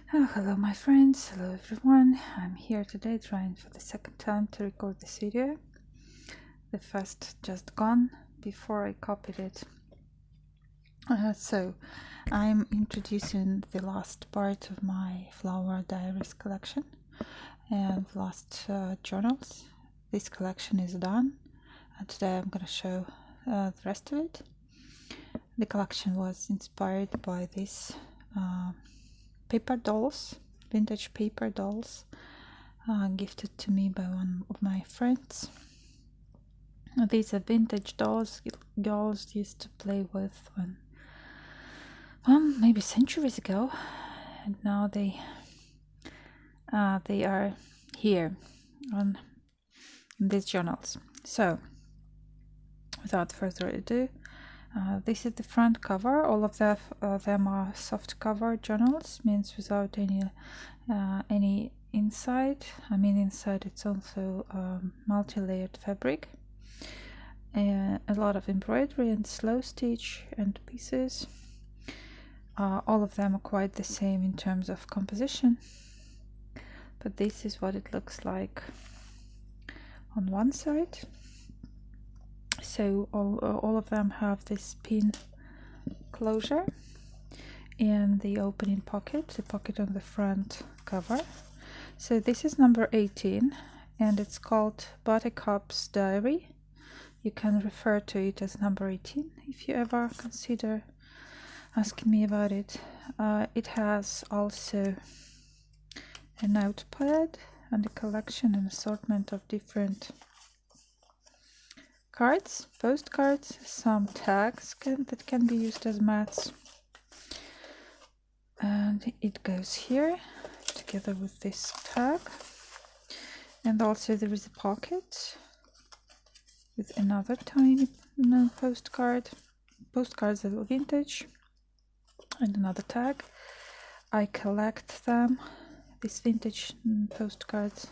Hello my friends, hello everyone. I'm here today trying for the second time to record this video. The first just gone before I copied it. So I'm introducing the last part of my flower diaries collection and last journals. This collection is done and today I'm going to show the rest of it. The collection was inspired by these paper dolls, vintage paper dolls, gifted to me by one of my friends. These are vintage dolls girls used to play with when, maybe centuries ago, and now they are here in these journals. So, without further ado, this is the front cover. All of them are soft cover journals, means without any inside. I mean, inside it's also multi-layered fabric, a lot of embroidery and slow stitch and pieces. All of them are quite the same in terms of composition, but this is what it looks like on one side. So all of them have this pin closure and the opening pocket, the pocket on the front cover. So this is number 18 and it's called Buttercups Diary. You can refer to it as number 18 if you ever consider asking me about it. It has also a notepad and a collection and assortment of different cards, postcards, some tags that can be used as mats, and it goes here together with this tag. And also there is a pocket with another tiny postcard. Postcards are vintage, and another tag. I collect them, these vintage postcards,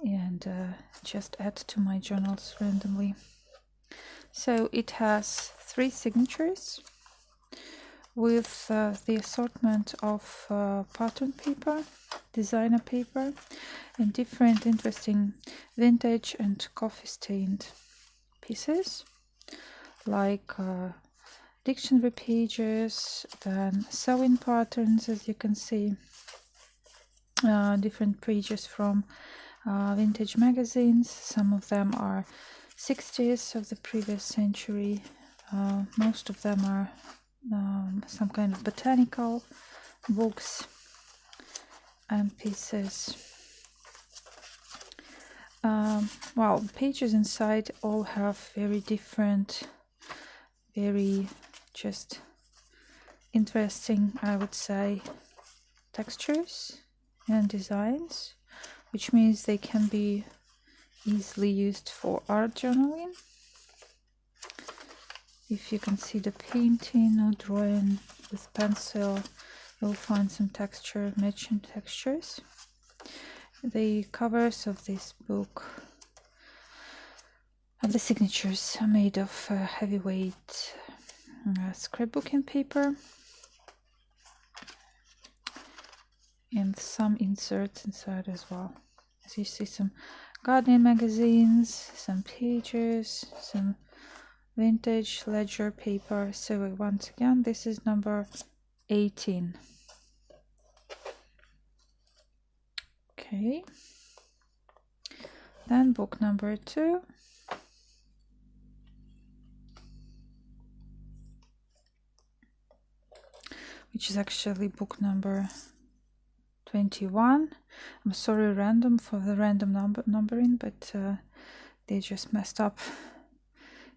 and just add to my journals randomly. So it has 3 signatures with the assortment of pattern paper, designer paper, and different interesting vintage and coffee stained pieces, like dictionary pages, then sewing patterns, as you can see, different pages from vintage magazines. Some of them are 60s of the previous century. Most of them are some kind of botanical books and pieces. Well, the pages inside all have very different, very just interesting, I would say, textures and designs, which means they can be easily used for art journaling. If you consider painting or drawing with pencil, you'll find some texture, matching textures. The covers of this book, of the signatures, are made of heavyweight scrapbooking paper, and some inserts inside as well. As you see, some gardening magazines, some pages, some vintage ledger paper. So once again, this is number 18. Okay, then book number 2. Which is actually book number 21. I'm sorry, random, for the random numbering, but they just messed up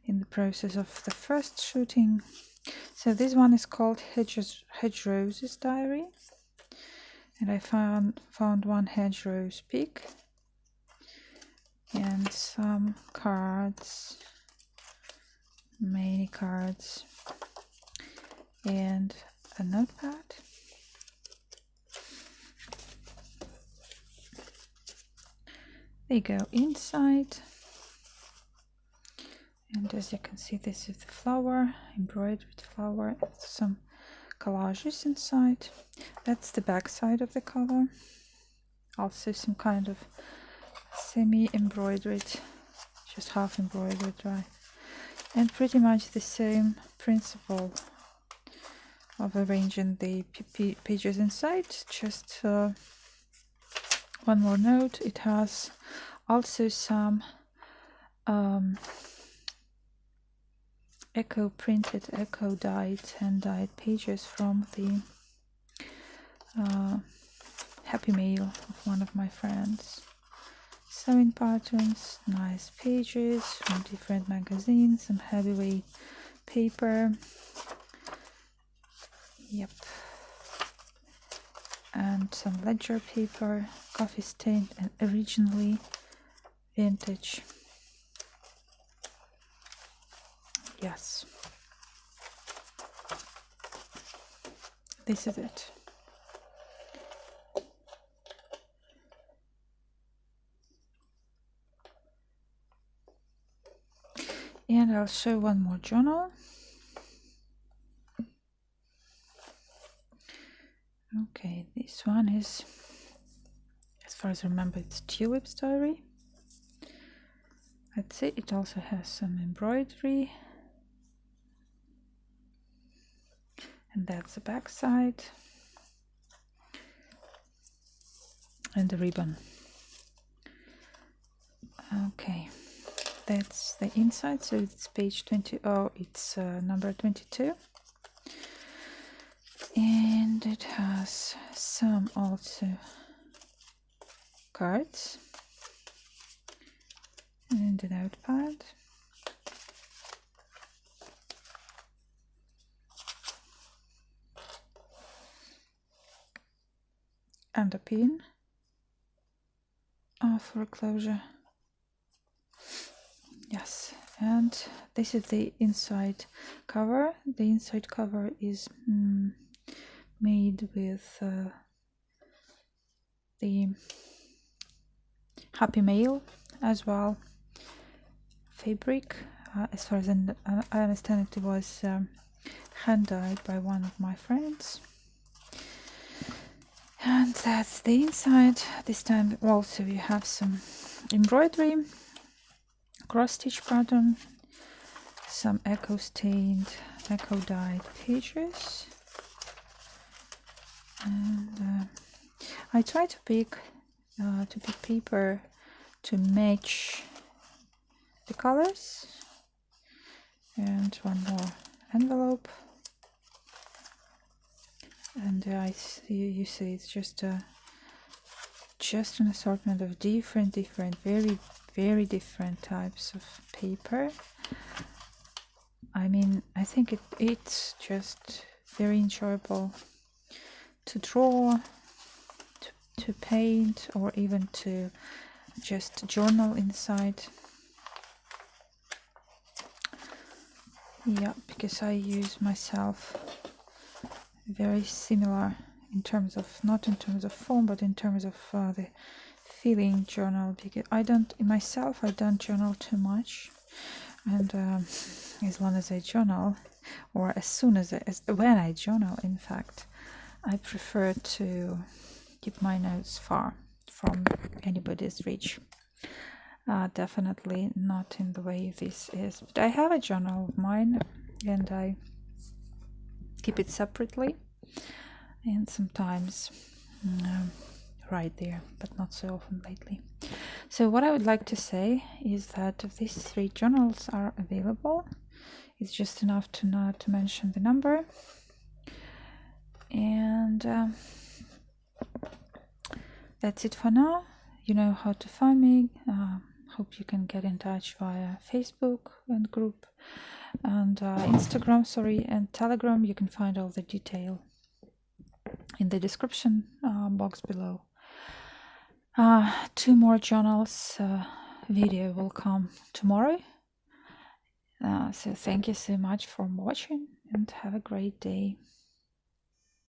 in the process of the first shooting. So this one is called Hedge Rose's Diary, and I found one hedge rose pic and some cards, many cards, and a notepad. They go inside, and as you can see, this is the flower, embroidered flower, some collages inside. That's the back side of the cover. Also some kind of semi-embroidered, just half embroidered, right? And pretty much the same principle of arranging the pages inside. Just one more note, it has also some eco-printed, eco-dyed, hand-dyed pages from the Happy Mail of one of my friends. Sewing patterns, nice pages from different magazines, some heavyweight paper. Yep. And some ledger paper, coffee stained and originally vintage. Yes. This is it. And I'll show one more journal. Okay, this one is, as far as I remember, it's Tulip's Diary. Let's see, it also has some embroidery. And that's the back side. And the ribbon. Okay, that's the inside. So it's page 20. Oh, it's number 22. And it has some also cards and a notepad. And a pin for closure. Yes, and this is the inside cover. The inside cover is made with the Happy Mail as well fabric. As far as I understand, it was hand dyed by one of my friends. And that's the inside. This time also you have some embroidery, cross stitch pattern, some eco stained, eco dyed pages. And I try to pick paper to match the colors. And one more envelope. And you see it's just an assortment of different, very different types of paper. I mean, I think it's just very enjoyable to draw, to paint, or even to just journal inside. Yeah, because I use myself very similar in terms of, not in terms of form, but in terms of the feeling journal, because I don't journal too much, and as long as I journal, or when I journal, in fact, I prefer to keep my notes far from anybody's reach. Definitely not in the way this is, but I have a journal of mine and I keep it separately, and sometimes right there, but not so often lately. So what I would like to say is that these 3 journals are available. It's just enough to not to mention the number, and that's it for now. You know how to find me. Hope you can get in touch via Facebook and group, and Instagram, and Telegram. You can find all the detail in the description box below. 2 more journals video will come tomorrow. So thank you so much for watching, and have a great day.